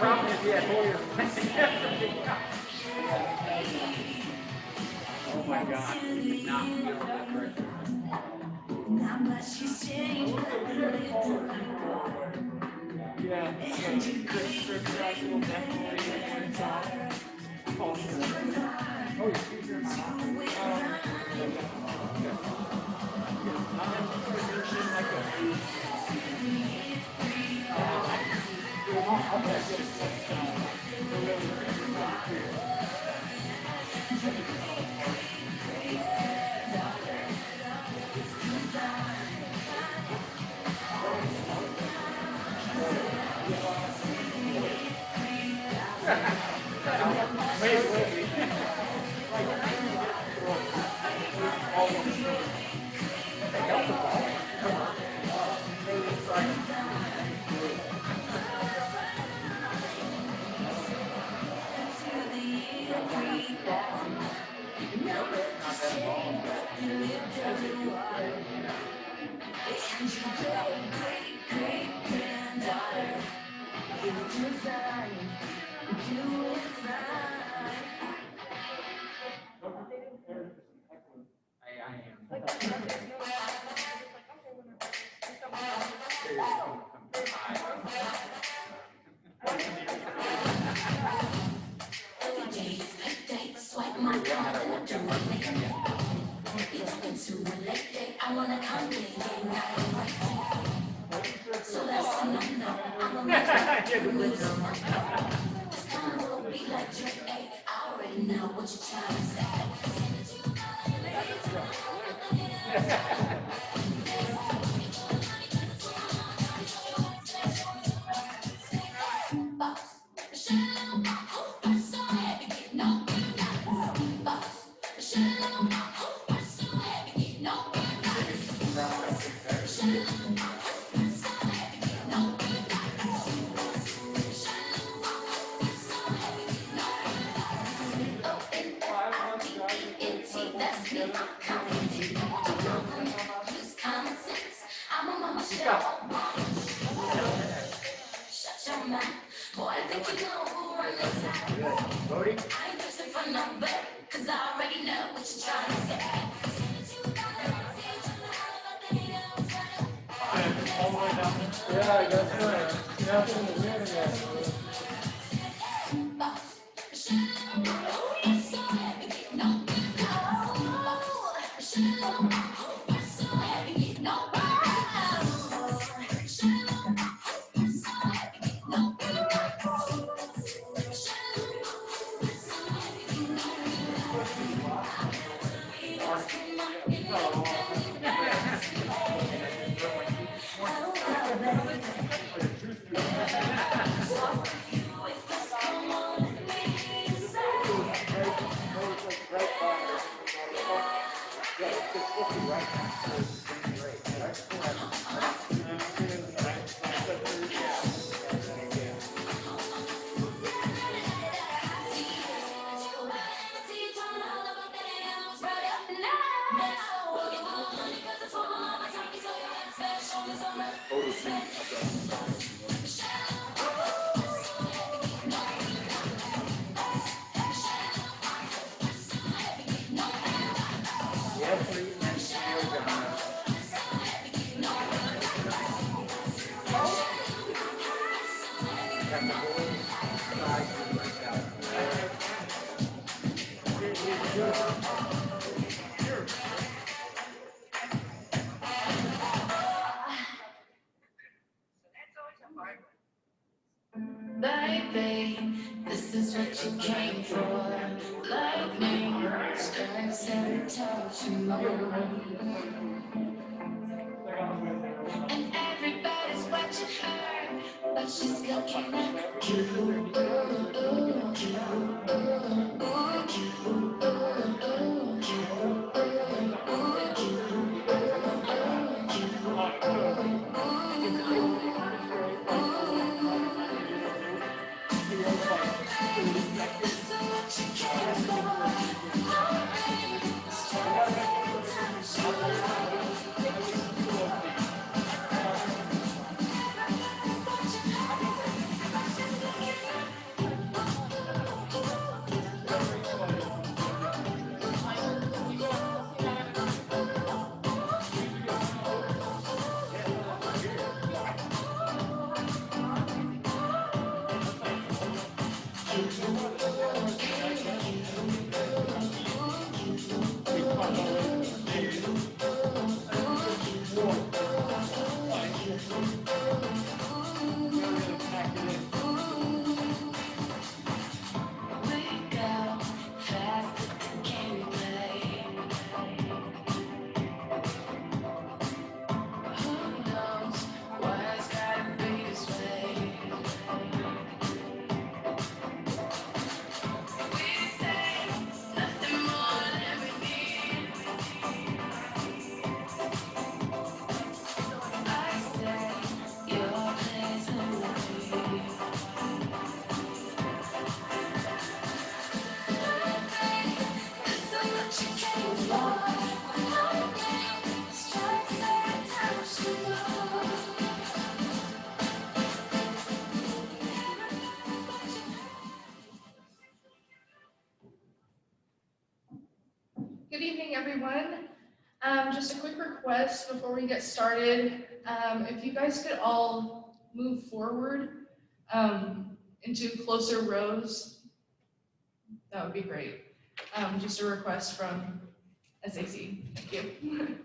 Problem is, yeah, lawyers. Oh my God, we did not feel that pressure. Yeah, will definitely Oh, you see your Baby, this is what you came for. Lightning strikes every touch you move. And everybody's watching her, but she's looking at you. Ooh, ooh, you. Ooh, you. Ooh, Good evening, everyone. Just a quick request before we get started. If you guys could all move forward into closer rows, that would be great. Just a request from SAC. Thank you.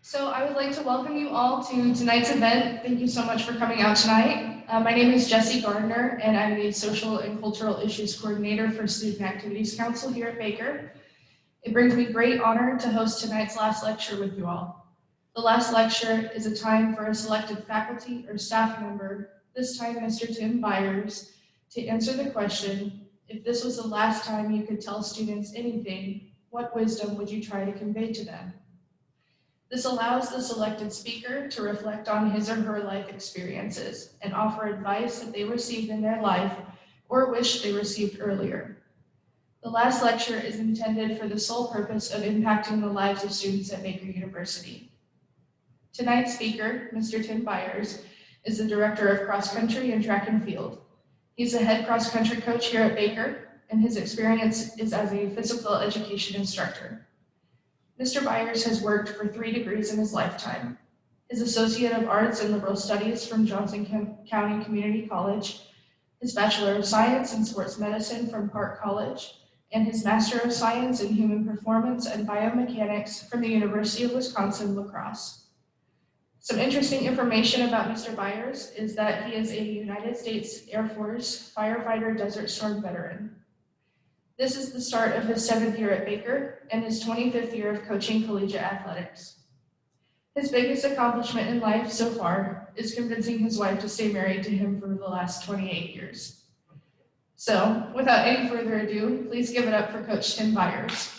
So I would like to welcome you all to tonight's event. Thank you so much for coming out tonight. My name is Jessie Gardner, and I'm the Social and Cultural Issues Coordinator for Student Activities Council here at Baker. It brings me great honor to host tonight's last lecture with you all. The last lecture is a time for a selected faculty or staff member, this time Mr. Tim Byers, to answer the question, if this was the last time you could tell students anything, what wisdom would you try to convey to them? This allows the selected speaker to reflect on his or her life experiences and offer advice that they received in their life or wish they received earlier. The last lecture is intended for the sole purpose of impacting the lives of students at Baker University. Tonight's speaker, Mr. Tim Byers, is the Director of Cross Country and Track and Field. He's the head cross country coach here at Baker, and his experience is as a physical education instructor. Mr. Byers has worked for 3 degrees in his lifetime. His Associate of Arts in Liberal Studies from Johnson County Community College, his Bachelor of Science in Sports Medicine from Park College, and his Master of Science in Human Performance and Biomechanics from the University of Wisconsin-La Crosse. Some interesting information about Mr. Byers is that he is a United States Air Force firefighter Desert Storm veteran. This is the start of his 7th year at Baker and his 25th year of coaching collegiate athletics. His biggest accomplishment in life so far is convincing his wife to stay married to him for the last 28 years. So, without any further ado, please give it up for Coach Tim Byers.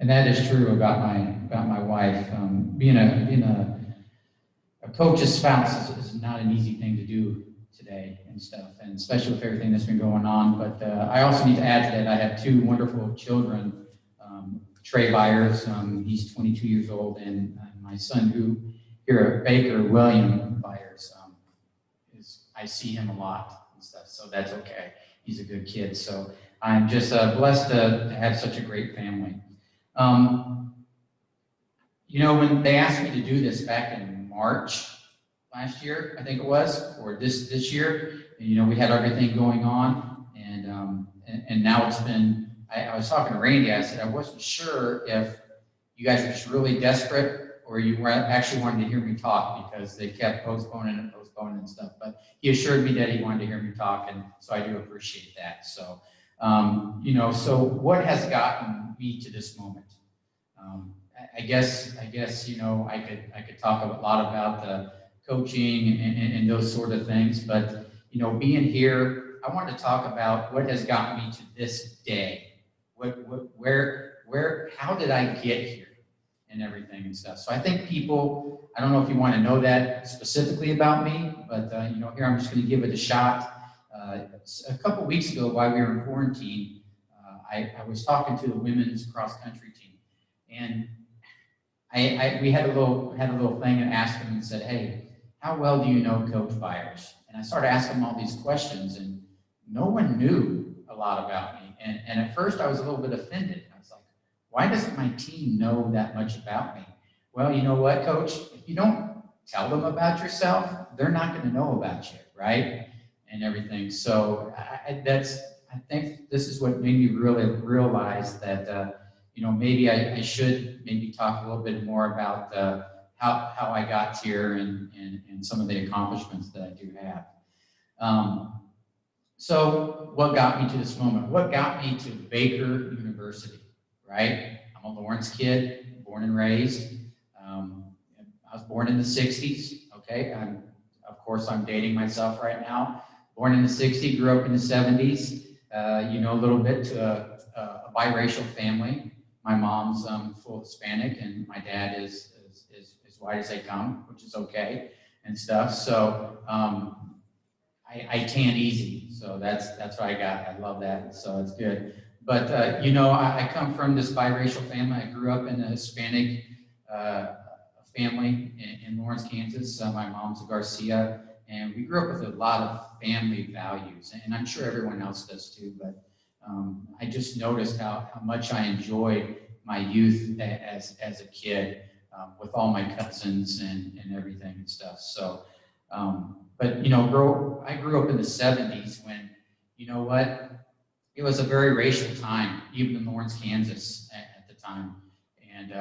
And that is true about my wife. Being a coach's spouse is not an easy thing to do today and stuff, and especially with everything that's been going on. But I also need to add to that, I have two wonderful children, Trey Byers, he's 22 years old, and my son who here at Baker, William Byers, I see him a lot and stuff, so that's okay. He's a good kid, so I'm just blessed to have such a great family. You know, when they asked me to do this back in March last year, I think it was, or this year, you know, we had everything going on, and now it's been, I was talking to Randy, I said I wasn't sure if you guys were just really desperate or you were actually wanted to hear me talk, because they kept postponing and stuff, but he assured me that he wanted to hear me talk, and so I do appreciate that. So, you know, so what has gotten me to this moment? I guess, you know, I could talk a lot about the coaching and those sort of things, but, you know, being here, I wanted to talk about what has gotten me to this day. How did I get here and everything and stuff? So I think people, I don't know if you want to know that specifically about me, but, you know, here I'm just going to give it a shot. A couple weeks ago, while we were in quarantine, I was talking to the women's cross country team, and we had a little thing and asked them and said, hey, how well do you know Coach Byers? And I started asking them all these questions, and no one knew a lot about me. And at first I was a little bit offended. I was like, why doesn't my team know that much about me? Well, you know what, Coach? If you don't tell them about yourself, they're not going to know about you, right? And everything. So I think this is what made me really realize that, you know, maybe I should maybe talk a little bit more about how I got here and some of the accomplishments that I do have. So what got me to this moment? What got me to Baker University, right? I'm a Lawrence kid, born and raised. I was born in the 60s, okay? Of course, I'm dating myself right now. Born in the 60s, grew up in the 70s. You know, a little bit to a biracial family. My mom's full Hispanic, and my dad is as white as they come, which is okay and stuff. So I tan easy, so that's what I got. I love that, so it's good. But you know, I come from this biracial family. I grew up in a Hispanic family in Lawrence, Kansas. My mom's a Garcia, and we grew up with a lot of family values, and I'm sure everyone else does too. But I just noticed how much I enjoyed my youth as a kid with all my cousins and everything and stuff. So, but you know, I grew up in the 70s when, you know what, it was a very racial time, even in Lawrence, Kansas at the time. And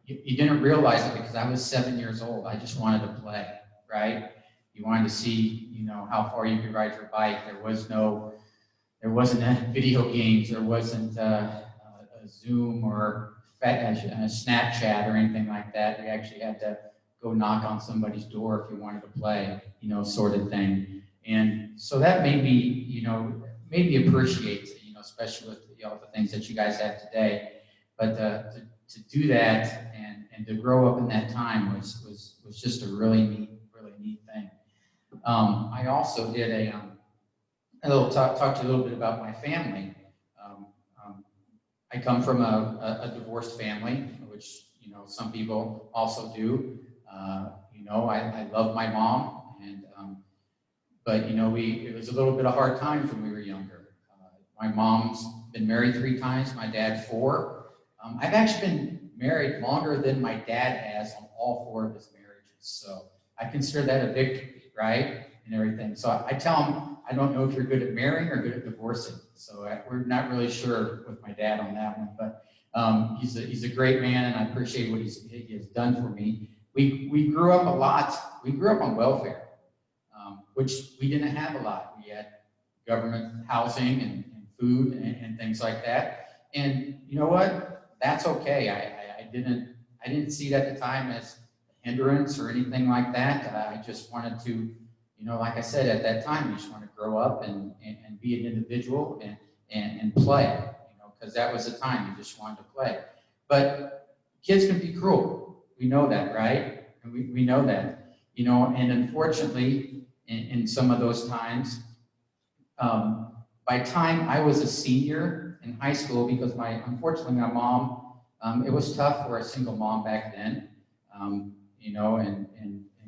you didn't realize it because I was 7 years old. I just wanted to play, right? You wanted to see, you know, how far you could ride your bike. There wasn't video games. There wasn't a Zoom or a Snapchat or anything like that. We actually had to go knock on somebody's door if you wanted to play, you know, sort of thing. And so that made me, you know, made me appreciate, you know, especially with, you know, the things that you guys have today. But to do that and to grow up in that time was just a really neat thing. I also did a little talk to you a little bit about my family. I come from a divorced family, which, you know, some people also do. You know, I love my mom, and but you know, it was a little bit of hard times when we were younger. My mom's been married 3 times, my dad 4. I've actually been married longer than my dad has on all 4 of his marriages, so I consider that a victory, right, and everything. So I tell him, I don't know if you're good at marrying or good at divorcing. So we're not really sure with my dad on that one, but he's a great man, and I appreciate what he has done for me. We grew up a lot. We grew up on welfare, which we didn't have a lot. We had government housing and food and things like that. And you know what? That's okay. I didn't see it at the time as a hindrance or anything like that. I just wanted to, you know, like I said, at that time, you just want to grow up and be an individual and play, you know, because that was the time you just wanted to play. But kids can be cruel. We know that, right? And we know that, you know, and unfortunately, in some of those times. By time I was a senior in high school, because unfortunately my mom, it was tough for a single mom back then, you know, and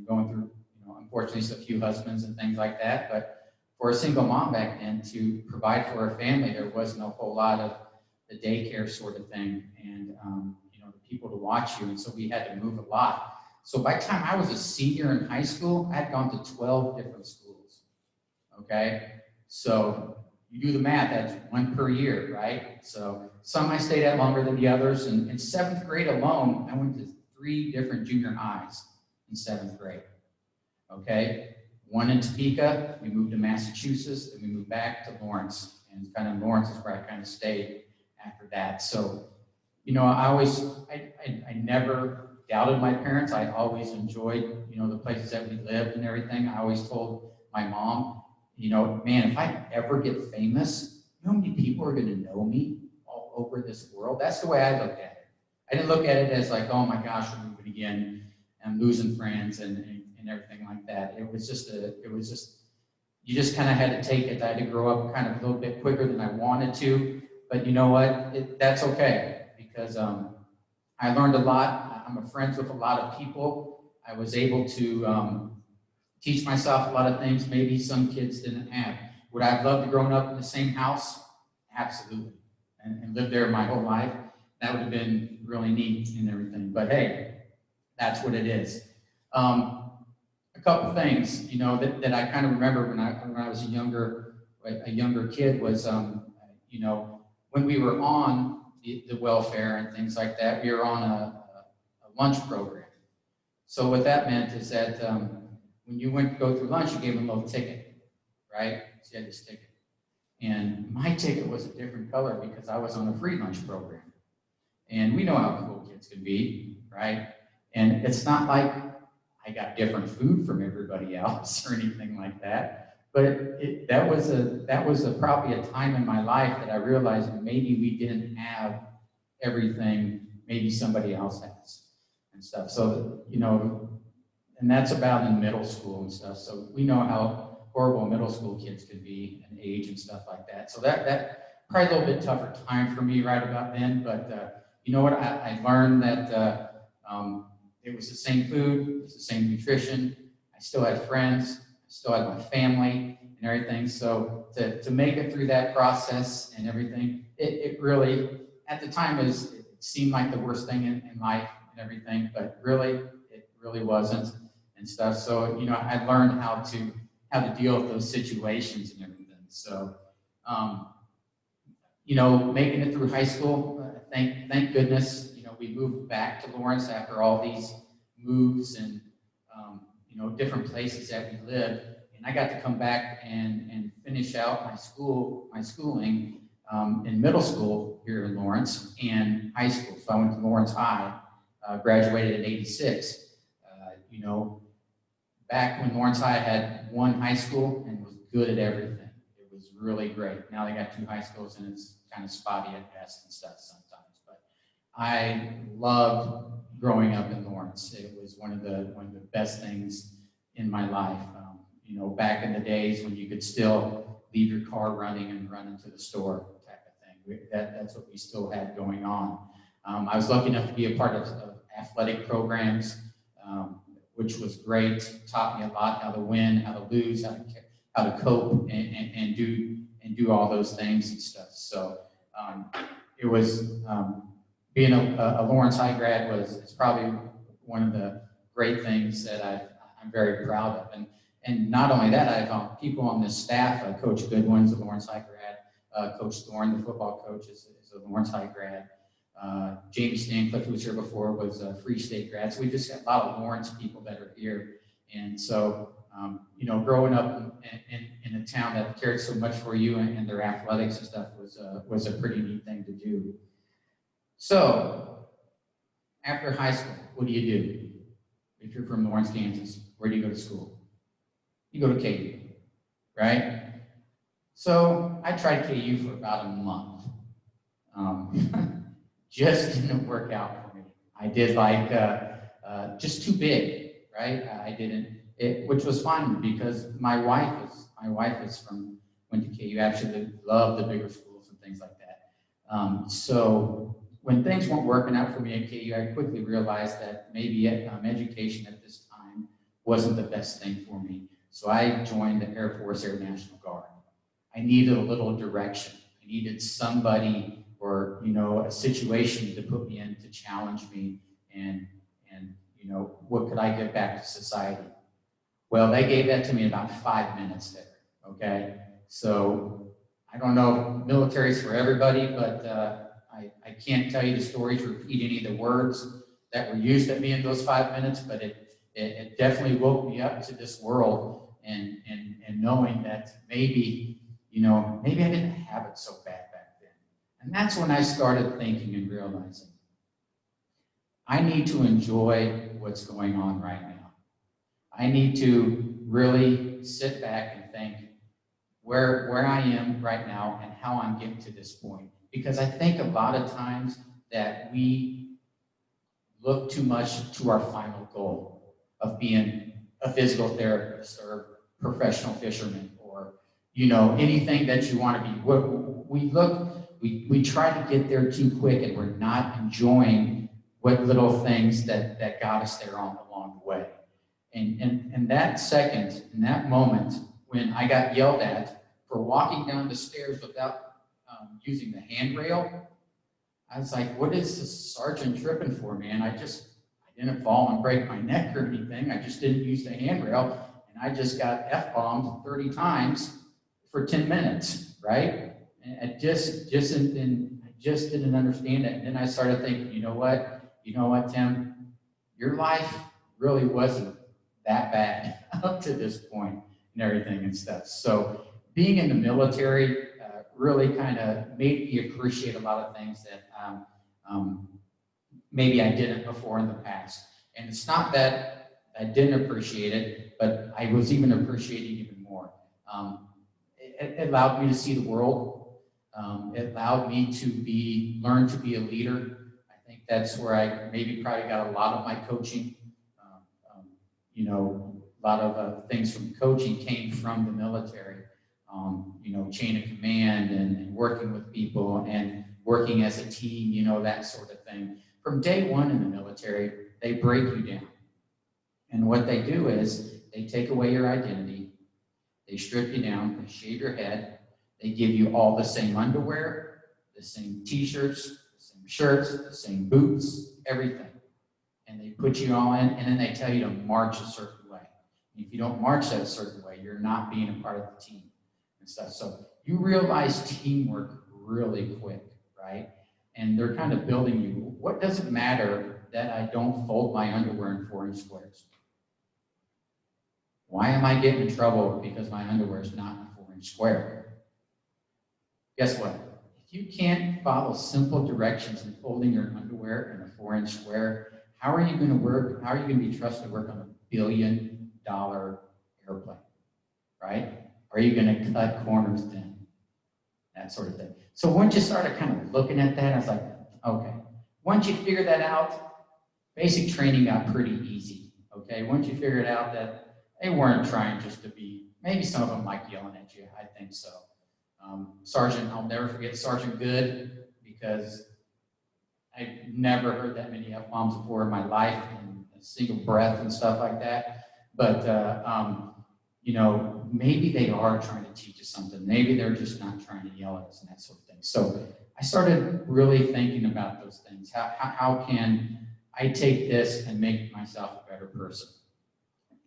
going through, you know, unfortunately a few husbands and things like that. But for a single mom back then to provide for her family, there wasn't a whole lot of the daycare sort of thing, and you know, the people to watch you, and so we had to move a lot. So by the time I was a senior in high school, I had gone to 12 different schools. Okay, so you do the math, that's one per year, right? So some I stayed at longer than the others, and in 7th grade alone, I went to 3 different junior highs in 7th grade. Okay, one in Topeka, we moved to Massachusetts, then we moved back to Lawrence, and kind of Lawrence is where I kind of stayed after that. So, you know, I never doubted my parents. I always enjoyed, you know, the places that we lived and everything. I always told my mom, you know, man, if I ever get famous, you know how many people are going to know me all over this world? That's the way I looked at it. I didn't look at it as like, oh my gosh, we're moving again and losing friends and everything like that. It was just, you just kind of had to take it. I had to grow up kind of a little bit quicker than I wanted to, but you know what? That's okay, because I learned a lot. I'm friends with a lot of people. I was able to teach myself a lot of things maybe some kids didn't have. Would I have loved to grown up in the same house? Absolutely. And lived there my whole life. That would have been really neat and everything. But hey, that's what it is. A couple things, you know, that I kind of remember when I was a younger kid was, you know, when we were on the welfare and things like that, we were on a lunch program. So what that meant is that when you went to go through lunch, you gave them a little ticket, right? So you had this ticket. And my ticket was a different color because I was on a free lunch program. And we know how cool kids can be, right? And it's not like I got different food from everybody else or anything like that. But that was probably a time in my life that I realized maybe we didn't have everything maybe somebody else has and stuff. So, you know, and that's about in middle school and stuff. So we know how horrible middle school kids can be and age and stuff like that. So that probably a little bit tougher time for me right about then. But you know what? I learned that it was the same food, it was the same nutrition. I still had friends, I still had my family and everything. So to make it through that process and everything, it really, at the time, it seemed like the worst thing in life and everything, but really, it really wasn't and stuff. So, you know, I learned how to deal with those situations and everything. So, you know, making it through high school, thank goodness, you know, we moved back to Lawrence after all these moves and, you know, different places that we lived. And I got to come back and finish out my schooling in middle school here in Lawrence and high school. So I went to Lawrence High, graduated in '86. You know, back when Lawrence High had one high school and was good at everything. It was really great. Now they got 2 high schools and it's kind of spotty at best and stuff sometimes. But I loved growing up in Lawrence. It was one of the best things in my life. You know, back in the days when you could still leave your car running and run into the store type of thing. That's what we still had going on. I was lucky enough to be a part of athletic programs, which was great. Taught me a lot how to win, how to lose, how to cope, and do all those things and stuff. So it was being a Lawrence High grad it's probably one of the great things that I'm very proud of. And not only that, I have people on this staff. Coach Goodwin's a Lawrence High grad. Coach Thorne, the football coach, is a Lawrence High grad. Jamie Stancliffe, who was here before, was a Free State grad. So we just got a lot of Lawrence people that are here. And so, you know, growing up in a town that cared so much for you and their athletics and stuff was a pretty neat thing to do. So, after high school, what do you do? If you're from Lawrence, Kansas, where do you go to school? You go to KU, right? So I tried KU for about a month. Just didn't work out for me. I did like just too big, right? I didn't which was fun because my wife is went to KU, actually loved the bigger schools and things like that. So when things weren't working out for me at KU, I quickly realized that maybe education at this time wasn't the best thing for me. So I joined the Air Force Air National Guard. I needed a little direction. I needed somebody or, a situation to put me in to challenge me and what could I give back to society? Well, they gave that to me in about 5 minutes there, okay? So I don't know if military's for everybody, but I can't tell you the stories, repeat any of the words that were used at me in those 5 minutes, but it definitely woke me up to this world and knowing that maybe I didn't have it so bad back then. And that's when I started thinking and realizing I need to enjoy what's going on right now. I need to really sit back and think where I am right now and how I'm getting to this point. Because I think a lot of times that we look too much to our final goal of being a physical therapist or professional fisherman or, anything that you want to be. We try to get there too quick and we're not enjoying what little things that got us there along the way. And that second, in that moment, when I got yelled at for walking down the stairs without using the handrail, I was like, what is this sergeant tripping for, man? I didn't fall and break my neck or anything. I just didn't use the handrail, and I just got F-bombed 30 times for 10 minutes, right? And I just didn't understand it. And then I started thinking, you know what, Tim? Your life really wasn't that bad up to this point and everything and stuff. So being in the military really kind of made me appreciate a lot of things that maybe I didn't before in the past. And it's not that I didn't appreciate it, but I was even appreciating even more. It allowed me to see the world. It allowed me to learn to be a leader. I think that's where I probably got a lot of my coaching. A lot of things from coaching came from the military. Chain of command and working with people and working as a team, that sort of thing. From day one in the military, they break you down. And what they do is they take away your identity, they strip you down, they shave your head, they give you all the same underwear, the same t-shirts, the same shirts, the same boots, everything. And they put you all in, and then they tell you to march a certain way. And if you don't march that certain way, you're not being a part of the team. Stuff. So you realize teamwork really quick, right? And they're kind of building you. What does it matter that I don't fold my underwear in 4-inch squares? Why am I getting in trouble because my underwear is not in a 4-inch square? Guess what? If you can't follow simple directions in folding your underwear in a 4-inch square, how are you going to work? How are you going to be trusted to work on a $1 billion airplane, right? Are you going to cut corners then? That sort of thing. So once you started kind of looking at that, I was like, okay. Once you figure that out, basic training got pretty easy, okay? Once you figured out that they weren't trying just to be, maybe some of them like yelling at you, I think so. I'll never forget Sergeant Good because I've never heard that many F-bombs before in my life in a single breath and stuff like that. But, maybe they are trying to teach us something. Maybe they're just not trying to yell at us and that sort of thing. So I started really thinking about those things. How can I take this and make myself a better person?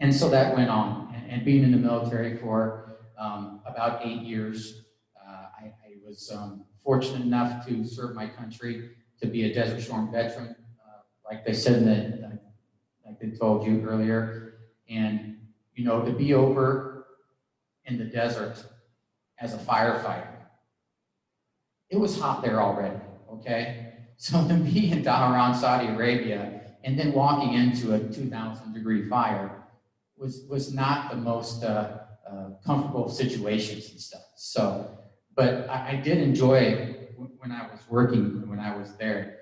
And so that went on. And being in the military for about 8 years, I was fortunate enough to serve my country, to be a Desert Storm veteran, like they said like they told you earlier. And, to be over in the desert as a firefighter. It was hot there already, okay? So to be in Dhahran, Saudi Arabia, and then walking into a 2,000-degree fire was not the most comfortable situations and stuff. So, but I did enjoy it when I was working, when I was there.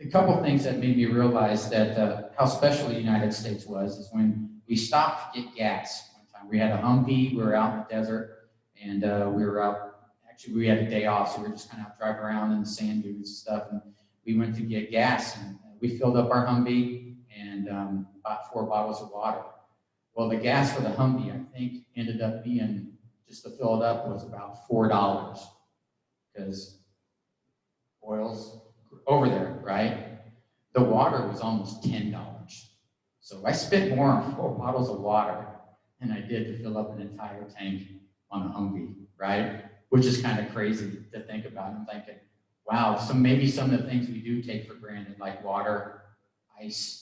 a couple things that made me realize that how special the United States was is when we stopped to get gas one time. We had a Humvee, we were out in the desert, and we were out, actually we had a day off, so we were just kind of out driving around in the sand dunes and stuff, and we went to get gas, and we filled up our Humvee and bought 4 bottles of water. Well, the gas for the Humvee, I think, ended up being, just to fill it up, was about $4, because oil's over there, right? The water was almost $10. So I spent more on 4 bottles of water than I did to fill up an entire tank on a Humvee, right? Which is kind of crazy to think about. I'm thinking, wow, so maybe some of the things we do take for granted, like water, ice,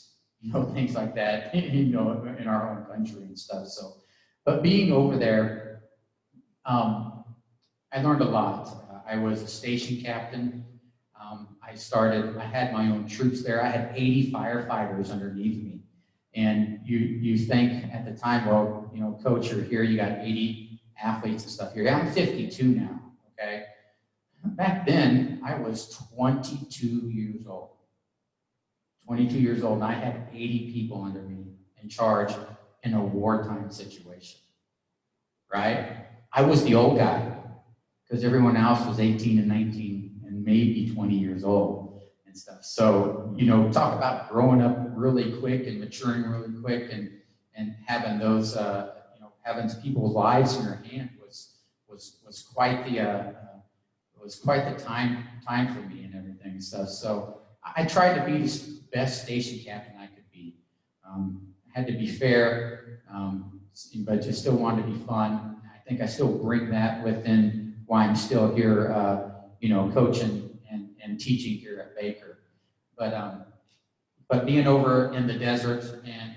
things like that, in our own country and stuff. So, but being over there, I learned a lot. I was a station captain. I had my own troops there. I had 80 firefighters underneath me. And you think at the time, well, coach, you're here, you got 80 athletes and stuff here. Yeah, I'm 52 now, okay? Back then, I was 22 years old. 22 years old, and I had 80 people under me in charge in a wartime situation, right? I was the old guy, because everyone else was 18 and 19 and maybe 20 years old and stuff. So, talk about growing up really quick and maturing really quick and having those, having people's lives in your hand was quite the time for me and everything and stuff. So I tried to be the best station captain I could be. I had to be fair, but just still wanted to be fun. I think I still bring that within why I'm still here, coaching and teaching here at Baker. But being over in the desert and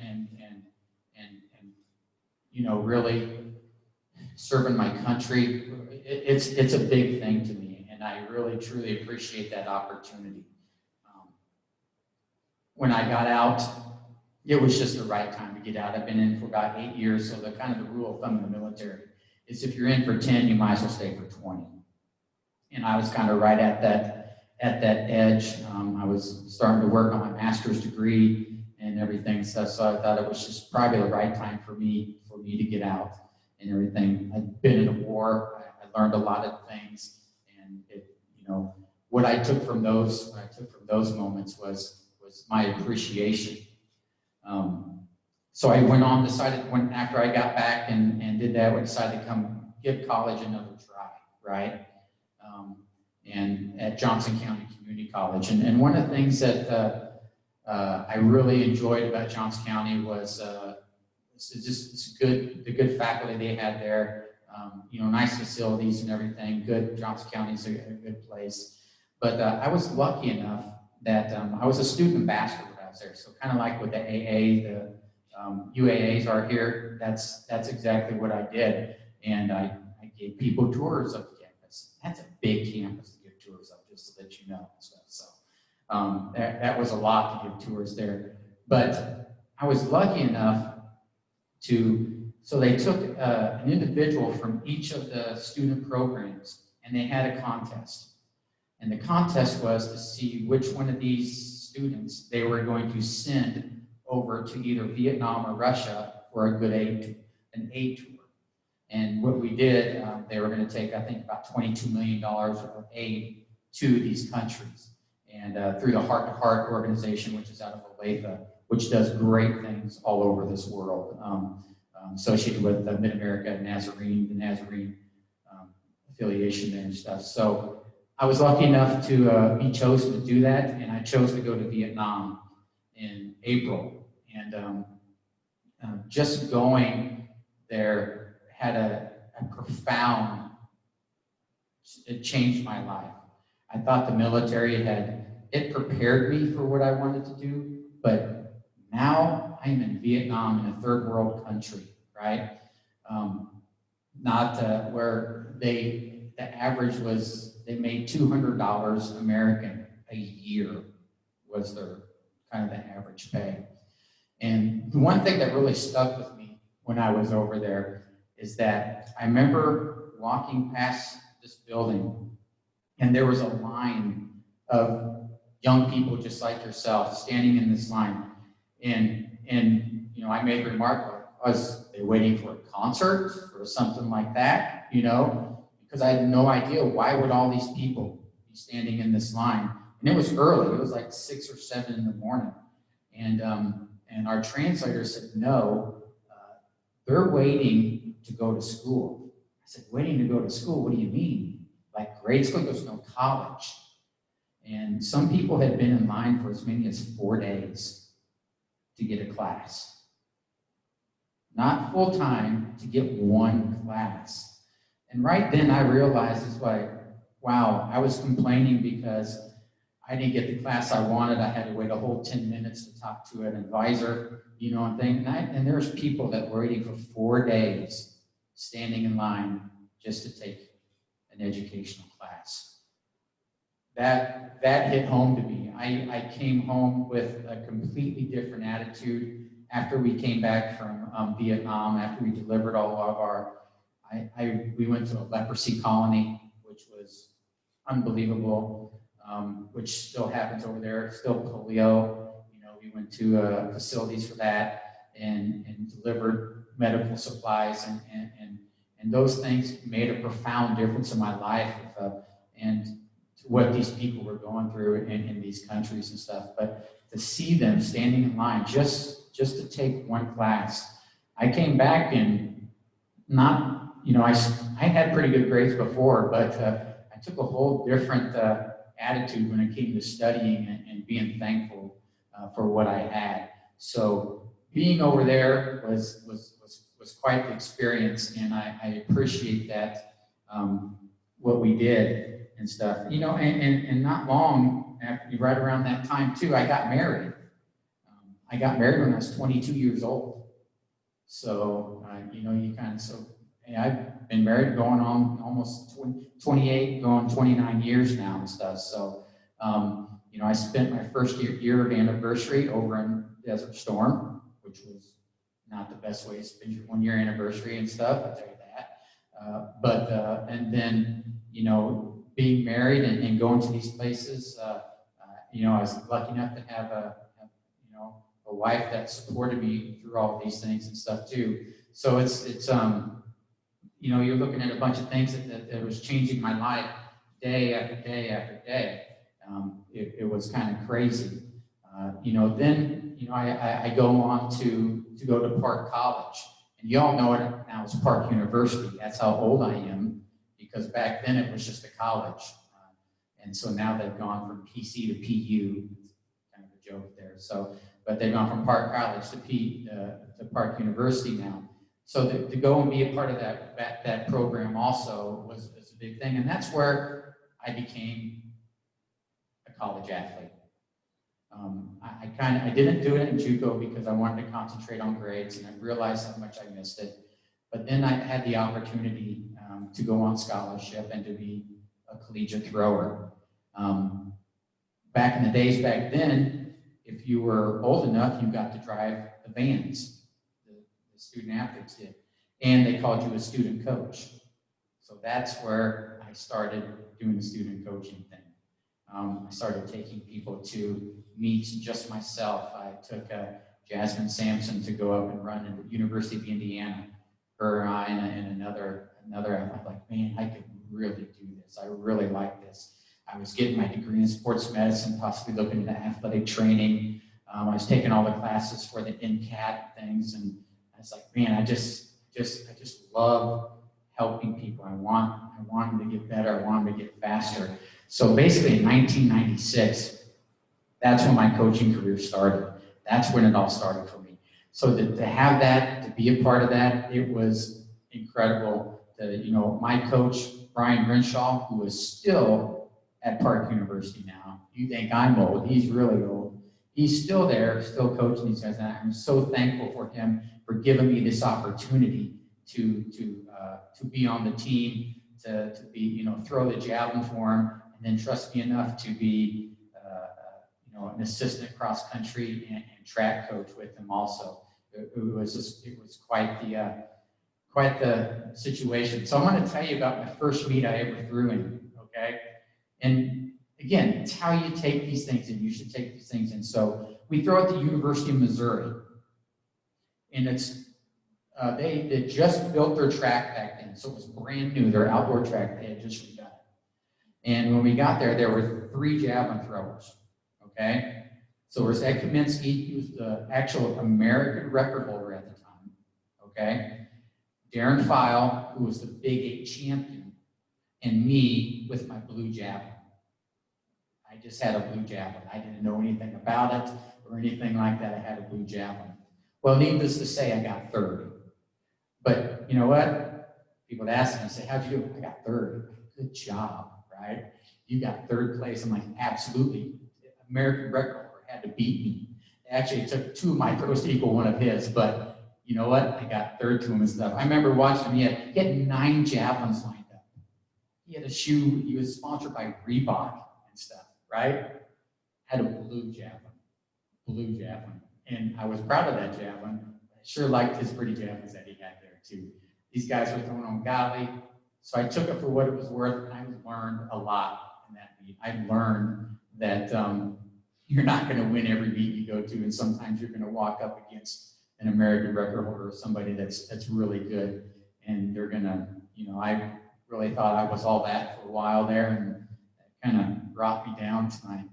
really serving my country, it's a big thing to me, and I really truly appreciate that opportunity. When I got out, it was just the right time to get out. I've been in for about 8 years, so the rule of thumb in the military is if you're in for 10, you might as well stay for 20. And I was kind of right at that edge. I was starting to work on my master's degree and everything, so I thought it was just probably the right time for me to get out and everything. I'd been in a war. I learned a lot of things, and what I took from those moments was my appreciation. So I went on, after I got back and did that, I decided to come give college another try, right? And at Johnson County Community College. And one of the things that I really enjoyed about Johnson County was the good faculty they had there, nice facilities and everything, good. Johnson County's a good place. But I was lucky enough that I was a student ambassador when I was there. So kind of like with the AA, the UAAs are here, that's exactly what I did. And I gave people tours of the campus. That's a big campus to give tours of, just so that you know. So that was a lot to give tours there. But I was lucky enough so they took an individual from each of the student programs, and they had a contest. And the contest was to see which one of these students they were going to send over to either Vietnam or Russia for a good an aid tour. And what we did, they were going to take, I think, about $22 million of aid to these countries. And through the Heart to Heart organization, which is out of Olathe, which does great things all over this world, associated with the Mid-America Nazarene, the Nazarene affiliation there and stuff. So I was lucky enough to be chosen to do that, and I chose to go to Vietnam in April. And just going there had a profound, it changed my life. I thought the military it prepared me for what I wanted to do, but now I'm in Vietnam in a third world country, right? Not where the average was, they made $200 American a year was their kind of the average pay. And the one thing that really stuck with me when I was over there is that I remember walking past this building, and there was a line of young people just like yourself standing in this line. And you know, I made a remark, was they waiting for a concert or something like that, you know, because I had no idea why would all these people be standing in this line. And it was early, it was like 6 or 7 in the morning. And our translator said, no, they're waiting to go to school. I said, waiting to go to school, what do you mean? Like grade school? There's no college. And some people had been in line for as many as 4 days to get a class. Not full time, to get one class. And right then I realized it's like, wow, I was complaining because I didn't get the class I wanted. I had to wait a whole 10 minutes to talk to an advisor, you know, and things. And there's people that were waiting for 4 days, standing in line just to take an educational class. That hit home to me. I came home with a completely different attitude after we came back from Vietnam, after we delivered all of our, we went to a leprosy colony, which was unbelievable. Which still happens over there, still polio. You know, we went to facilities for that and delivered medical supplies and those things made a profound difference in my life and to what these people were going through in these countries and stuff. But to see them standing in line just to take one class, I came back and not, you know, I had pretty good grades before, but I took a whole different attitude when it came to studying and being thankful for what I had. So being over there was quite the experience, and I appreciate that, what we did and stuff. You know, and not long after, right around that time too, I got married. I got married when I was 22 years old. So, you know, you kind of, so and I've been married going on almost 28, going 29 years now and stuff. So, you know, I spent my first year of anniversary over in Desert Storm, which was not the best way to spend your 1 year anniversary and stuff, I'll tell you that. And then, you know, being married and going to these places, you know, I was lucky enough to have you know, a wife that supported me through all these things and stuff too. So it's you know, you're looking at a bunch of things that was changing my life day after day after day. It was kind of crazy. You know, then, you know, I go on to go to Park College. And you all know it now as Park University. That's how old I am, because back then it was just a college. And so now they've gone from PC to PU. Kind of a joke there. So, but they've gone from Park College to Park University now. So to go and be a part of that program also was a big thing. And that's where I became a college athlete. I didn't do it in JUCO because I wanted to concentrate on grades, and I realized how much I missed it. But then I had the opportunity to go on scholarship and to be a collegiate thrower. Back in the days back then, if you were old enough, you got to drive the vans. The student athletes did, and they called you a student coach. So that's where I started doing the student coaching thing. I started taking people to meet just myself. I took Jasmine Sampson to go up and run at the University of Indiana. Her and I and another. I'm like, man, I could really do this. I really like this. I was getting my degree in sports medicine, possibly looking into athletic training. I was taking all the classes for the NCAT things, and I was like, man, I just love helping people. I want them to get better. I want them to get faster. So basically in 1996, that's when my coaching career started. That's when it all started for me. So to have that, to be a part of that, it was incredible. You know, my coach, Brian Renshaw, who is still at Park University now. You think I'm old, he's really old. He's still there, still coaching these guys. And I'm so thankful for him for giving me this opportunity to be on the team, to be, you know, throw the javelin for him, and then trust me enough to be, you know, an assistant cross country and track coach with him also. It was quite the situation. So I'm going to tell you about my first meet I ever threw in, okay? And again, it's how you take these things, and you should take these things in. So we throw at the University of Missouri, and it's they just built their track back then, so it was brand new. Their outdoor track, they had just redone it. And when we got there were 3 javelin throwers. Okay, so there was Ed Kaminsky, he was the actual American record holder at the time. Okay, Darren File, who was the Big 8 champion, and me with my blue javelin. I just had a blue javelin. I didn't know anything about it or anything like that. I had a blue javelin. Well, needless to say, I got 3rd. But you know what? People would ask me and say, how'd you do? I got 3rd. Good job, right? You got 3rd place. I'm like, absolutely. American record holder had to beat me. Actually, it took 2 of my throws to equal 1 of his, but you know what? I got 3rd to him and stuff. I remember watching him. He had 9 javelins lined up. He had a shoe. He was sponsored by Reebok and stuff, right? Had a blue javelin. And I was proud of that javelin. I sure liked his pretty javelins that he had there too. These guys were throwing on golly. So I took it for what it was worth, and I learned a lot in that meet. I learned that you're not going to win every meet you go to, and sometimes you're going to walk up against an American record holder or somebody that's really good, and they're going to, you know, I really thought I was all that for a while there, and that kind of brought me down to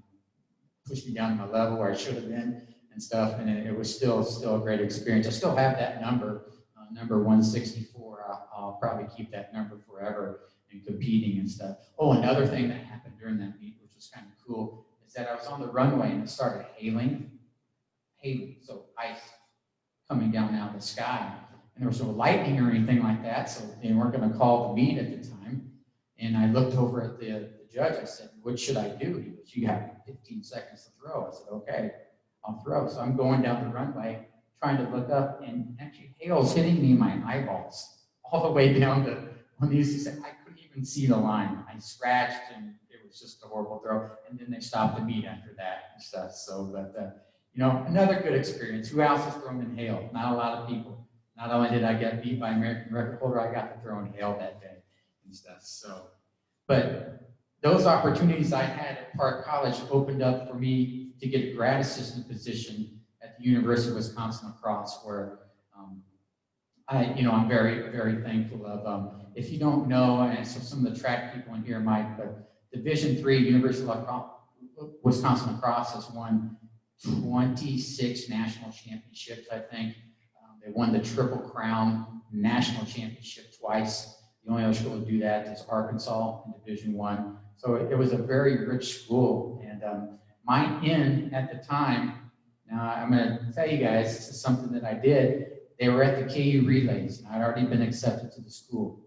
pushed me down to my level where I should have been and stuff, and it was still a great experience. I still have that number 164. I'll probably keep that number forever in competing and stuff. Oh, another thing that happened during that meet, which was kind of cool, is that I was on the runway and it started hailing, so ice coming down out of the sky. And there was no lightning or anything like that, so they weren't going to call the meet at the time. And I looked over at the judge. I said, what should I do? He goes, you have 15 seconds to throw. I said, okay, I'll throw. So I'm going down the runway, trying to look up, and actually hail's hitting me in my eyeballs all the way down to when they used to say, I couldn't even see the line. I scratched, and it was just a horrible throw. And then they stopped the meet after that and stuff. So, but you know, another good experience. Who else has thrown in hail? Not a lot of people. Not only did I get beat by American record holder, I got to throw in hail that day and stuff. So, but those opportunities I had at Park College opened up for me to get a grad assistant position at the University of Wisconsin-La Crosse, where I'm very, very thankful of. If you don't know, and so some of the track people in here might, but Division III University of Wisconsin-La Crosse has won 26 national championships, I think. They won the Triple Crown national championship twice. The only other school to do that is Arkansas in Division I. So it was a very rich school, and my in at the time. Now I'm going to tell you guys, this is something that I did. They were at the KU relays, and I'd already been accepted to the school.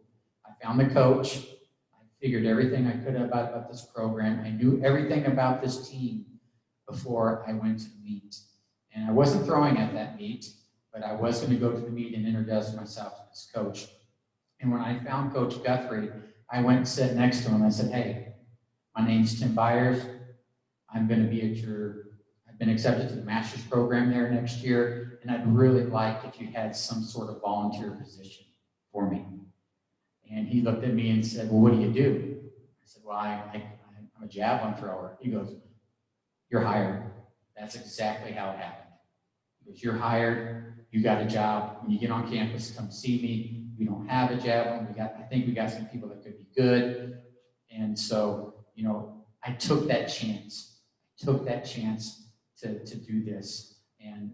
I found the coach. I figured everything I could about this program. I knew everything about this team before I went to the meet. And I wasn't throwing at that meet, but I was going to go to the meet and introduce myself to this coach. And when I found Coach Guthrie, I went and sat next to him. I said, hey, my name's Tim Byers. I'm going to be I've been accepted to the master's program there next year, and I'd really like if you had some sort of volunteer position for me. And he looked at me and said, well, what do you do? I said, well, I'm a javelin thrower. He goes, you're hired. That's exactly how it happened. He goes, you're hired. You got a job. When you get on campus, come see me. We don't have a javelin. I think we got some people that could be good. And so, you know, I took that chance. To do this and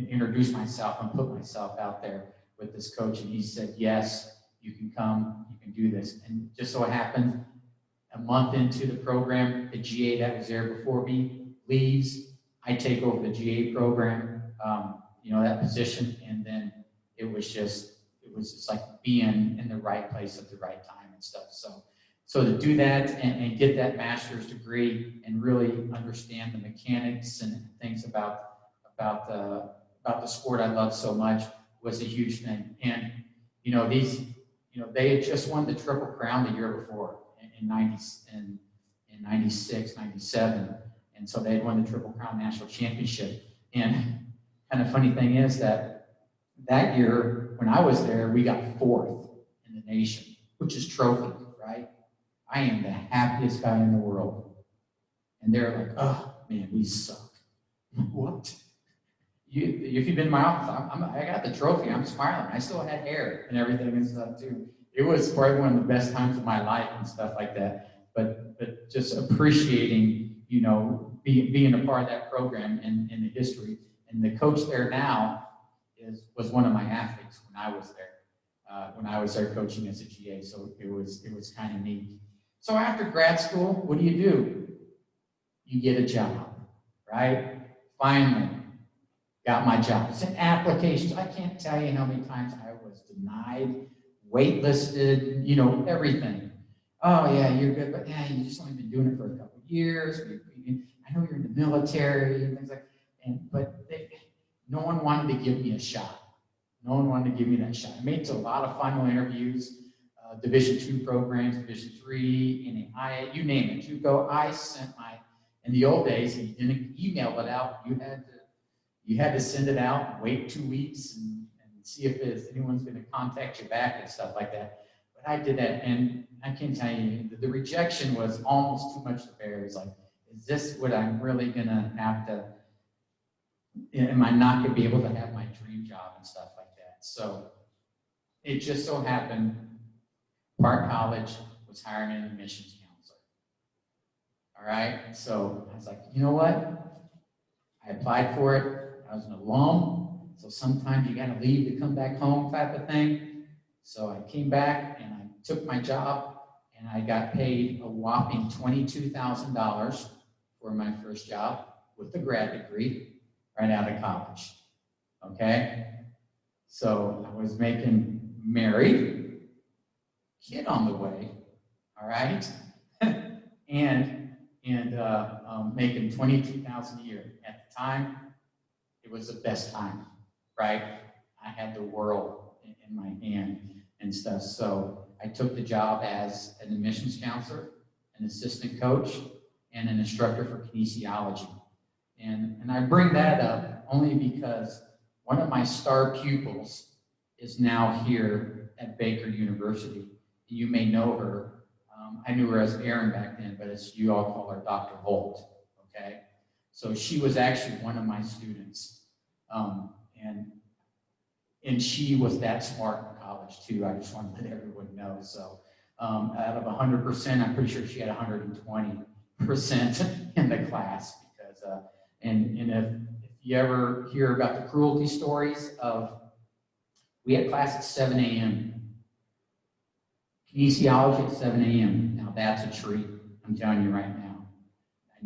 introduce myself and put myself out there with this coach. And he said, yes, you can come, you can do this. And just so it happened, a month into the program, the GA that was there before me leaves. I take over the GA program, that position. And then it was just like being in the right place at the right time and stuff. So to do that and get that master's degree and really understand the mechanics and things about the sport I love so much was a huge thing. And they had just won the Triple Crown the year before in 96, 97, and so they had won the Triple Crown national championship. And kind of funny thing is that year when I was there, we got 4th in the nation, which is trophy, right? I am the happiest guy in the world And they're like, oh, man, we suck. What? If you've been in my office, I got the trophy. I'm smiling. I still had hair and everything and stuff too. It was probably one of the best times of my life and stuff like that. But just appreciating, you know, being a part of that program and the history. And the coach there now was one of my athletes when I was there. When I was there coaching as a GA, so it was kind of neat. So after grad school, what do? You get a job, right? Finally, got my job. Sent applications. I can't tell you how many times I was denied, waitlisted, you know, everything. Oh yeah, you're good, but yeah, you just only been doing it for a couple of years. I know you're in the military and things like that. But no one wanted to give me a shot. No one wanted to give me that shot. I made it to a lot of final interviews, Division II programs, Division III, NAIA, you name it. JUCO. I sent in the old days, you didn't email it out. You had to send it out, wait 2 weeks, and see if anyone's going to contact you back and stuff like that. But I did that, and I can tell you, the rejection was almost too much to bear. It's like, is this what I'm really going to have to? Am I not going to be able to have my dream job and stuff like that? So it just so happened Park College was hiring an admissions counselor. All right, so I was like, you know what? I applied for it. I was an alum, so sometimes you got to leave to come back home type of thing. So I came back and I took my job, and I got paid a whopping $22,000 for my first job with a grad degree right out of college. Okay, so I was married, kid on the way, all right, and making $22,000 a year. At the time, it was the best time, right? I had the world in my hand and stuff. So I took the job as an admissions counselor, an assistant coach, and an instructor for kinesiology. And I bring that up only because one of my star pupils is now here at Baker University. You may know her. I knew her as Erin back then, but you all call her Dr. Holt, okay? So she was actually one of my students. And she was that smart in college too. I just want to let everyone know. So out of 100%, I'm pretty sure she had 120% in the class because, and if you ever hear about the cruelty stories we had class at 7 a.m. Kinesiology at 7 a.m. Now that's a treat, I'm telling you right now. I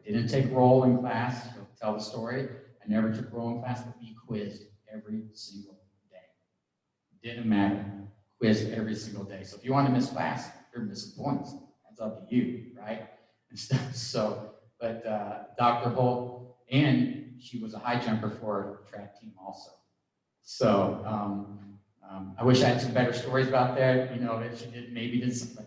didn't take roll in class, to tell the story. I never took roll in class, but we quizzed every single day. Didn't matter, quizzed every single day. So if you want to miss class, you're missing points. That's up to you, right? And stuff. So, but Dr. Holt, and she was a high jumper for our track team also. So I wish I had some better stories about that. You know, that she did something.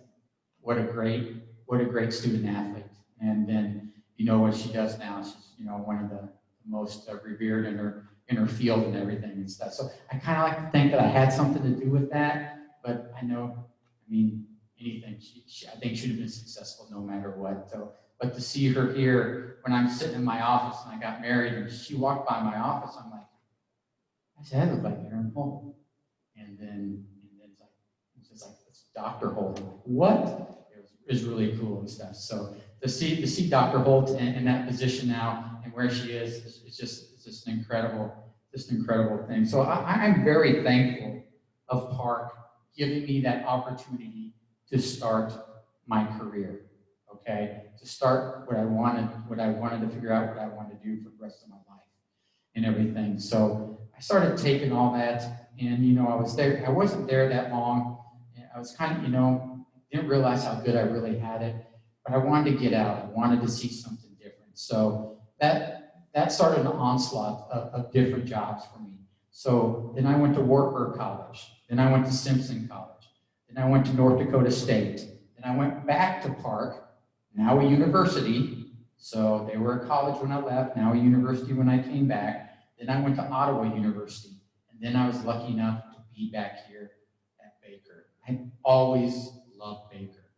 What a great student athlete. And then you know what she does now. She's one of the most revered in her field and everything and stuff. So I kind of like to think that I had something to do with that. But anything. I think she'd have been successful no matter what. So, but to see her here when I'm sitting in my office and I got married and she walked by my office, I'm like, I said, I look like Erin Holt. And then it's like it's Dr. Holt. I'm like, what? It was really cool and stuff. So to see Dr. Holt in that position now and where she is, it's just an incredible thing. So I'm very thankful of Park giving me that opportunity to start my career. Okay, to start what I wanted to figure out what I wanted to do for the rest of my life and everything. So I started taking all that, and I was there. I wasn't there that long. I was kind of, didn't realize how good I really had it, but I wanted to get out. I wanted to see something different. So that started an onslaught of different jobs for me. So then I went to Wartburg College. Then I went to Simpson College. Then I went to North Dakota State. Then I went back to Park, now a university. So they were a college when I left, now a university when I came back. Then I went to Ottawa University. And then I was lucky enough to be back here at Baker. I always loved Baker.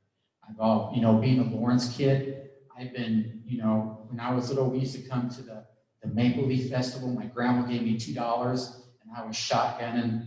Being a Lawrence kid, I've been, you know, when I was little, we used to come to the Maple Leaf Festival. My grandma gave me $2, and I was shotgunning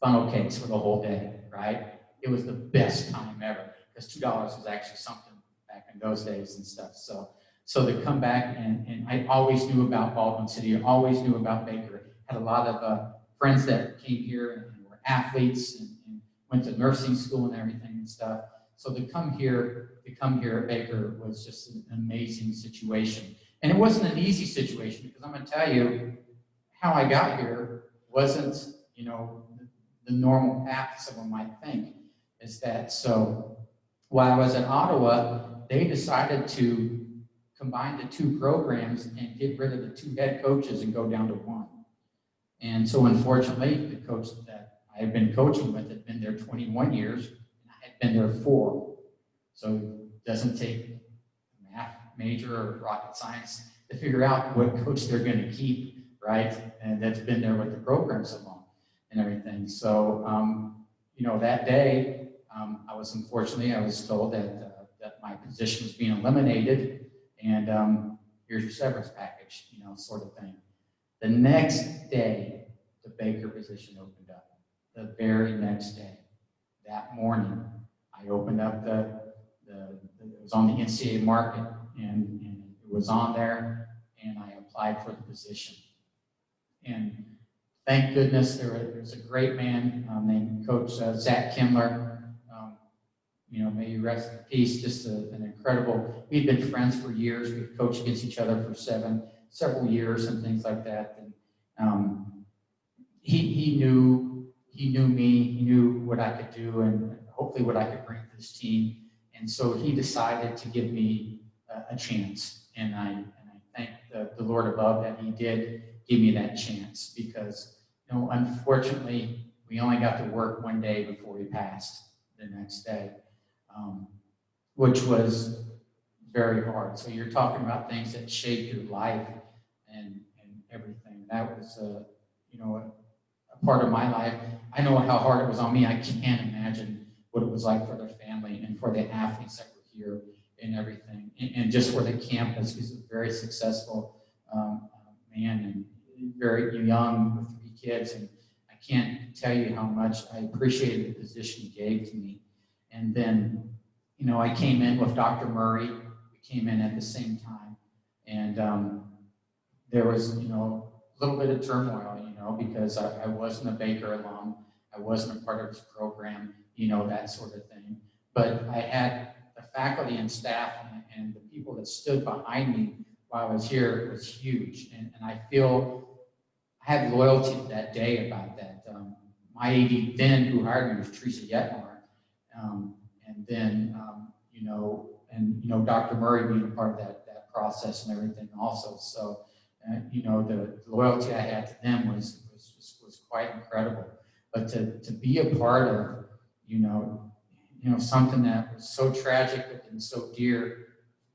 funnel cakes for the whole day, right? It was the best time ever, because $2 was actually something back in those days and stuff. So to come back, and I always knew about Baldwin City, I always knew about Baker. Had a lot of friends that came here and were athletes and went to nursing school and everything and stuff. So to come here at Baker was just an amazing situation. And it wasn't an easy situation, because I'm going to tell you how I got here wasn't, you know, the normal path someone might think. Is that so? While I was in Ottawa, they decided to combine the two programs and get rid of the two head coaches and go down to one. And so unfortunately, the coach that I had been coaching with had been there 21 years, and I had been there 4. So it doesn't take a math major or rocket science to figure out what coach they're going to keep, right? And that's been there with the program so long and everything. So, you know, that day, I was told that my position was being eliminated, and here's your severance package, you know, sort of thing. The next day, the Baker position opened up. The very next day, that morning, I opened up it was on the NCAA market, and it was on there, and I applied for the position. And thank goodness there was a great man named Coach Zach Kindler. You know, may you rest in peace. Just an incredible. We'd been friends for years. We'd coached against each other for several years and things like that. And he knew me. He knew what I could do and hopefully what I could bring to this team. And so he decided to give me a chance. And I thank the Lord above that he did give me that chance, because, you know, unfortunately, we only got to work one day before he passed the next day, which was very hard. So you're talking about things that shape your life and everything. That was, you know, a part of my life. I know how hard it was on me. I can't imagine what it was like for their family and for the athletes that were here and everything. And just for the campus, he's a very successful man and very young with 3 kids. And I can't tell you how much I appreciated the position he gave to me. And then, you know, I came in with Dr. Murray. We came in at the same time. And there was, you know, a little bit of turmoil, you know, because I wasn't a Baker alum. I wasn't a part of his program, you know, that sort of thing. But I had the faculty and staff and the people that stood behind me while I was here was huge. And I feel I have loyalty to that day about that. My AD then, who hired me, was Teresa Yetmar. And then, you know, Dr. Murray being a part of that process and everything also. So, you know, the loyalty I had to them was quite incredible. But to be a part of, you know, something that was so tragic but then so dear to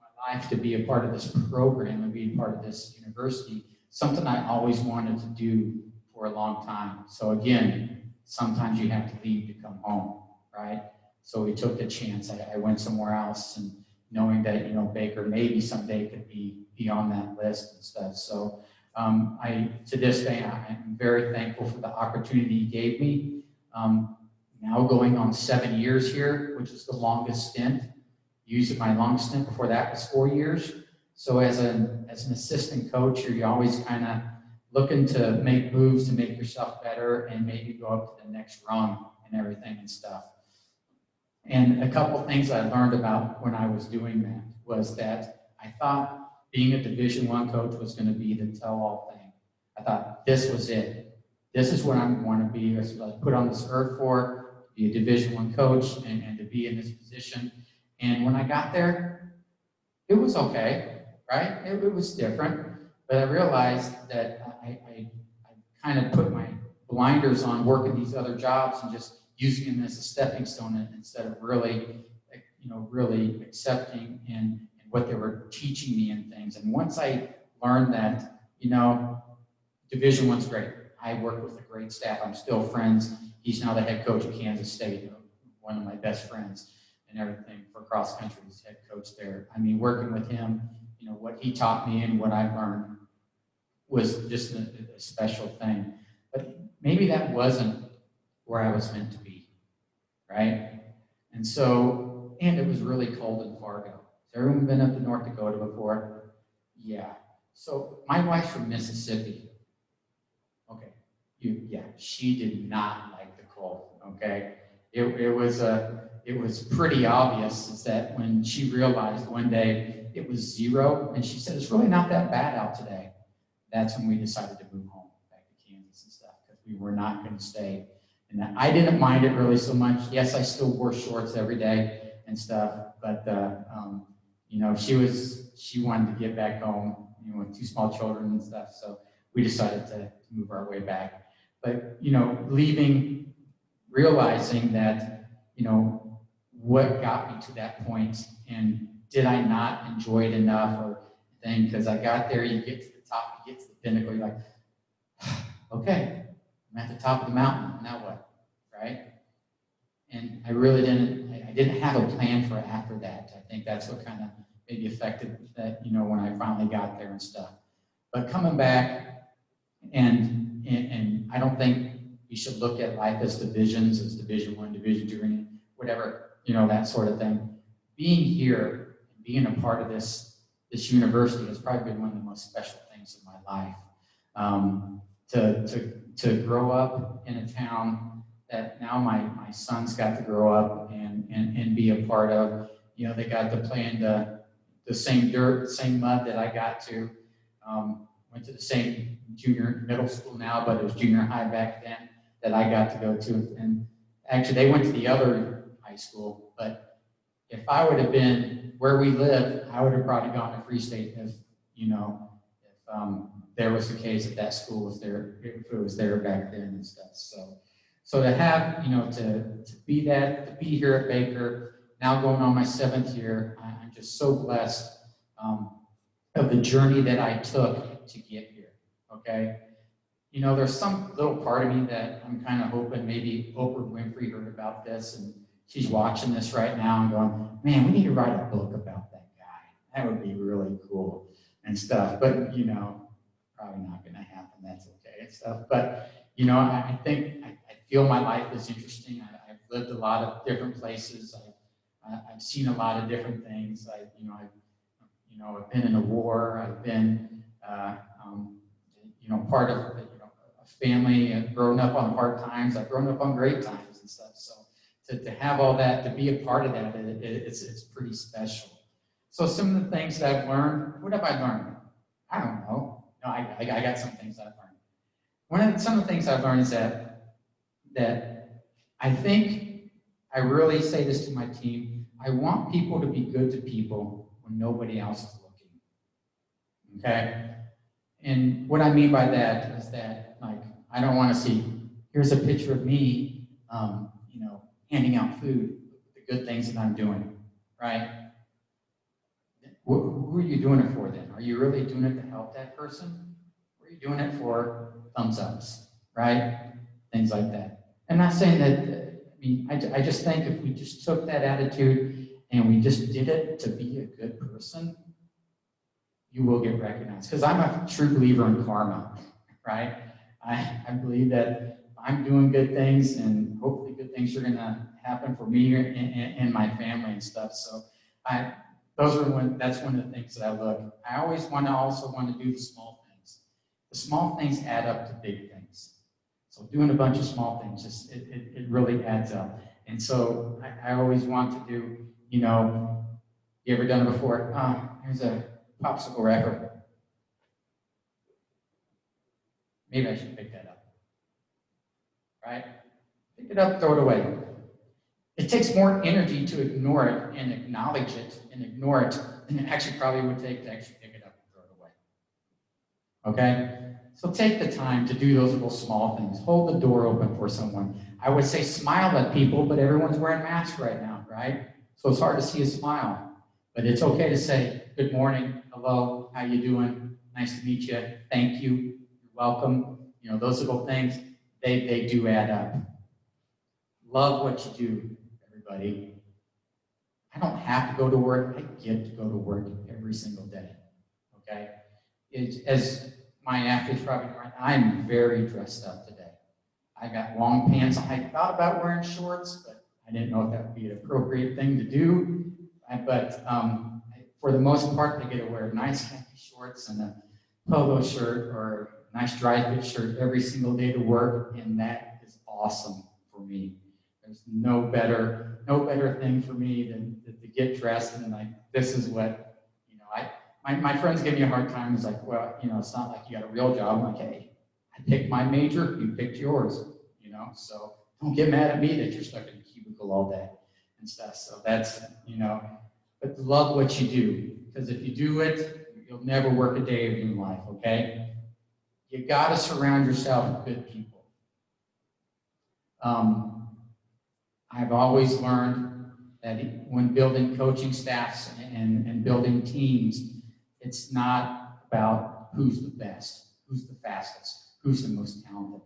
my life, to be a part of this program and be a part of this university, something I always wanted to do for a long time. So again, sometimes you have to leave to come home, right? So we took the chance. I went somewhere else, and knowing that, you know, Baker maybe someday could be on that list and stuff. So to this day, I'm very thankful for the opportunity he gave me. Now going on 7 years here, which is the longest stint. Usually my long stint before that was 4 years. So as an assistant coach, you're always kind of looking to make moves to make yourself better and maybe go up to the next rung and everything and stuff. And a couple things I learned about when I was doing that was that I thought being a Division I coach was going to be the tell-all thing. I thought this was it. This is what I want to be. That's what I was put on this earth for, to be a Division I coach and to be in this position. And when I got there, it was okay, right? It was different. But I realized that I kind of put my blinders on working these other jobs and just using them as a stepping stone instead of really, you know, really accepting and what they were teaching me and things. And once I learned that, you know, Division I's great. I work with a great staff. I'm still friends. He's now the head coach of Kansas State, one of my best friends and everything for cross country as head coach there. I mean, working with him, you know, what he taught me and what I've learned was just a special thing. But maybe that wasn't where I was meant to be, right? And so, and it was really cold in Fargo. Has everyone been up to North Dakota before? Yeah. So my wife's from Mississippi. Okay. Yeah, she did not like the cold, okay? It was pretty obvious is that when she realized one day it was 0, and she said, it's really not that bad out today. That's when we decided to move home back to Kansas and stuff, because we were not going to stay. And I didn't mind it really so much. Yes, I still wore shorts every day and stuff, but you know, she wanted to get back home, you know, with 2 small children and stuff. So we decided to move our way back. But you know, leaving, realizing that, you know, what got me to that point, and did I not enjoy it enough, or thing? Because I got there, you get to the top, you get to the pinnacle, you're like, okay, I'm at the top of the mountain, now what, right? And I really I didn't have a plan for after that. I think that's what kind of maybe affected that, you know, when I finally got there and stuff. But coming back, and I don't think you should look at life as divisions, as Division 1, Division 2, whatever, you know, that sort of thing. Being here, and being a part of this university has probably been one of the most special things in my life. To grow up in a town that now my sons got to grow up and be a part of. You know, they got to play in the same dirt, the same mud that I got to. Went to the same junior middle school now, but it was junior high back then that I got to go to. And actually, they went to the other high school. But if I would have been where we lived, I would have probably gone to Free State if, you know, if there was the case that school was there, if it was there back then and stuff. So to have, you know, to be here at Baker, now going on my 7th year, I'm just so blessed of the journey that I took to get here, okay? You know, there's some little part of me that I'm kind of hoping maybe Oprah Winfrey heard about this, and she's watching this right now and going, man, we need to write a book about that guy. That would be really cool and stuff. But, you know, probably not going to happen. That's okay and stuff. But, you know, I think, I feel my life is interesting. I've lived a lot of different places. I've seen a lot of different things. I've been in a war. I've been, you know, part of, you know, a family. I've grown up on hard times. I've grown up on great times and stuff. So to have all that, to be a part of that, it's pretty special. So some of the things that I've learned, what have I learned? I don't know. No, I got some things I've learned. Some of the things I've learned is that I think I really say this to my team. I want people to be good to people when nobody else is looking. Okay? And what I mean by that is that, like, I don't want to see, here's a picture of me, you know, handing out food, the good things that I'm doing, right? Who are you doing it for then? Are you really doing it to help that person? Or are you doing it for thumbs ups, right? Things like that. I'm not saying that, I mean, I just think if we just took that attitude and we just did it to be a good person, you will get recognized. Because I'm a true believer in karma, right? I believe that I'm doing good things, and hopefully good things are going to happen for me and my family and stuff. So that's one of the things that I look. I always also want to do the small things. The small things add up to big things. So doing a bunch of small things, it really adds up. And so I always want to do, you know, you ever done it before? Here's a popsicle wrapper. Maybe I should pick that up. Right? Pick it up, throw it away. It takes more energy to ignore it and acknowledge it and ignore it than it actually probably would take to actually pick it up and throw it away. Okay? So take the time to do those little small things. Hold the door open for someone. I would say smile at people, but everyone's wearing masks right now, right? So it's hard to see a smile. But it's okay to say, good morning, hello, how you doing? Nice to meet you, thank you, you're welcome. You know, those little things, they do add up. Love what you do, everybody. have to go to work, I get to go to work every single day, okay? As my athletes probably know, I'm very dressed up today. I got long pants. I thought about wearing shorts, but I didn't know if that would be an appropriate thing to do. But for the most part, I get to wear nice khaki shorts and a polo shirt or a nice dry fit shirt every single day to work, and that is awesome for me. There's no better thing for me than to get dressed and like, this is what, you know, my friends give me a hard time. It's like, well, you know, it's not like you got a real job. I'm like, hey, I picked my major, you picked yours, you know, so don't get mad at me that you're stuck in a cubicle all day and stuff. So that's, you know, but love what you do, because if you do it, you'll never work a day of your life, okay? You got to surround yourself with good people. I've always learned that when building coaching staffs and building teams, it's not about who's the best, who's the fastest, who's the most talented.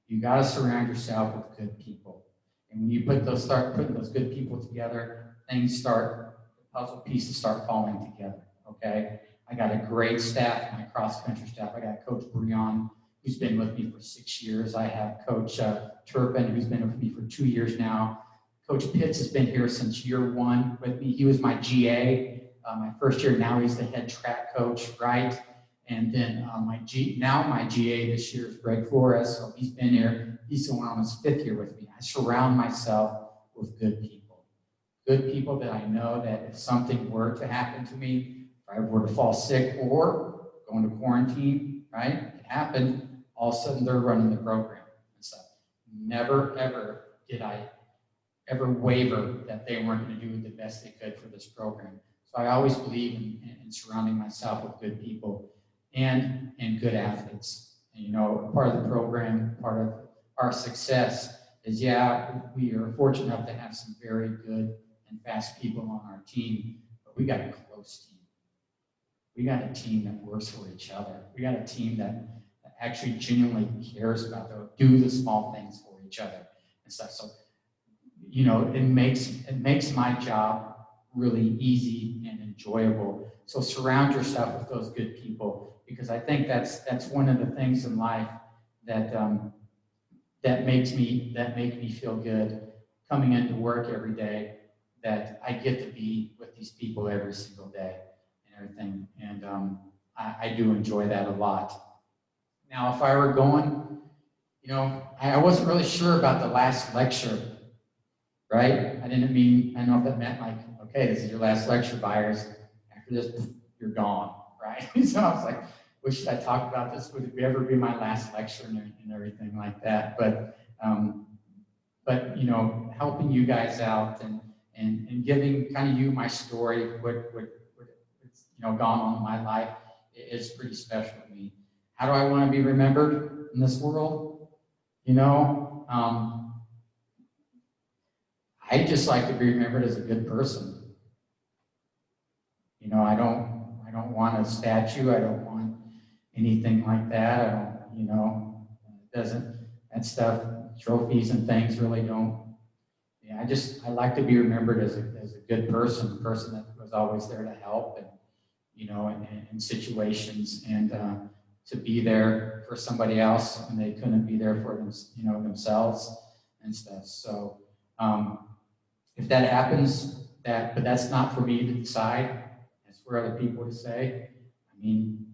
You got to surround yourself with good people. And when you start putting those good people together, the puzzle pieces start falling together, okay? I got a great staff, my cross-country staff. I got Coach Breon, who's been with me for 6 years. I have Coach Turpin, who's been with me for 2 years now. Coach Pitts has been here since year 1 with me. He was my GA my first year. Now he's the head track coach, right? And then my GA this year is Greg Flores. So he's been here. He's going on his 5th year with me. I surround myself with good people. Good people that I know that if something were to happen to me, if I were to fall sick or go into quarantine, right? It happened. All of a sudden, they're running the program and stuff. Never, ever did I ever waver that they weren't going to do the best they could for this program. So I always believe in surrounding myself with good people and good athletes. And, you know, part of the program, part of our success is, yeah, we are fortunate enough to have some very good and fast people on our team, but we got a close team. We got a team that works for each other. We got a team that actually genuinely cares about do the small things for each other and stuff. So, you know, it makes my job really easy and enjoyable. So surround yourself with those good people, because I think that's one of the things in life that that make me feel good coming into work every day, that I get to be with these people every single day and everything. And I do enjoy that a lot. Now, if I were going, you know, I wasn't really sure about the last lecture, right? I didn't know if that meant like, okay, this is your last lecture, Byers. After this, you're gone, right? So I was like, what should I talk about this? Would it ever be my last lecture and everything like that? But you know, helping you guys out and giving kind of you my story, what's you know gone on in my life is pretty special to me. How do I want to be remembered in this world? You know, I just like to be remembered as a good person. You know, I don't want a statue. I don't want anything like that. I don't, you know, that stuff, trophies and things really don't. Yeah, I like to be remembered as a good person, a person that was always there to help and, you know, in situations, and to be there for somebody else when they couldn't be there for them, you know, themselves and stuff. So if that happens, but that's not for me to decide. That's for other people to say. I mean,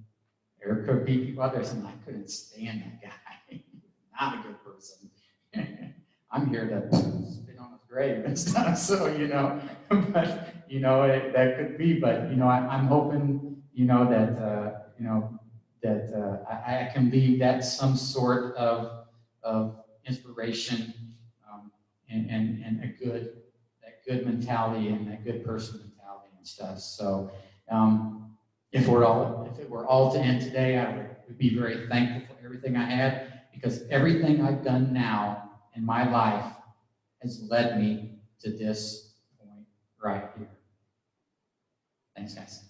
there could be people out there saying, I couldn't stand that guy. Not a good person. I'm here to spit on his grave and stuff. So, you know, but, you know, that could be. But, you know, I'm hoping, you know, that, you know, that I can leave that some sort of inspiration and that good mentality and that good person mentality and stuff. So if it were all to end today, I would be very thankful for everything I had, because everything I've done now in my life has led me to this point right here. Thanks, guys.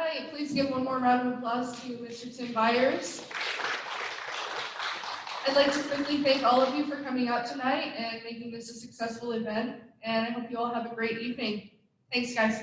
tonight. Please give one more round of applause to Mr. Tim Byers. I'd like to quickly thank all of you for coming out tonight and making this a successful event, and I hope you all have a great evening. Thanks, guys.